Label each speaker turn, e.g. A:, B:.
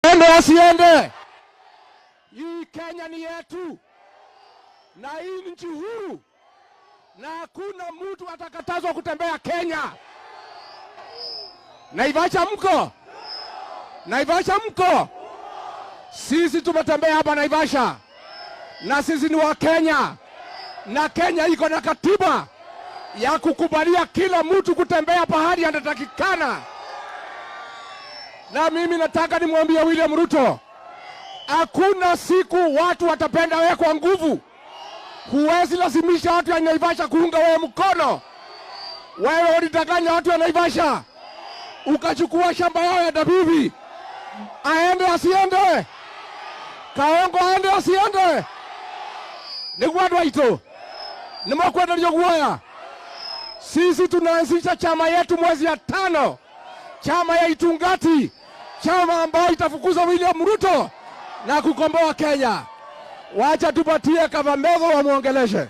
A: Aende asiende? Hii Kenya ni yetu na hii nchi huru, na hakuna mtu atakatazwa kutembea Kenya. Naivasha mko? Naivasha mko? Sisi tumetembea hapa Naivasha, na sisi ni wa Kenya, na Kenya iko na katiba ya kukubalia kila mtu kutembea pahali anatakikana. Na mimi nataka nimwambie William Ruto, hakuna siku watu watapenda wewe kwa nguvu. Huwezi lazimisha watu wa Naivasha kuunga wewe mkono. Wewe ulitanganya watu wa Naivasha, ukachukua shamba yao ya Dabibi. Aende asiende? Kaongo aende asiende? Nigwadwa ito. Nimekwenda nyoguaya. Sisi tunaanzisha chama yetu mwezi ya 5. Chama ya Itungati. Chama ambayo itafukuza William Ruto na kukomboa Kenya. Wacha tupatie Kakamega wamuongeleshe.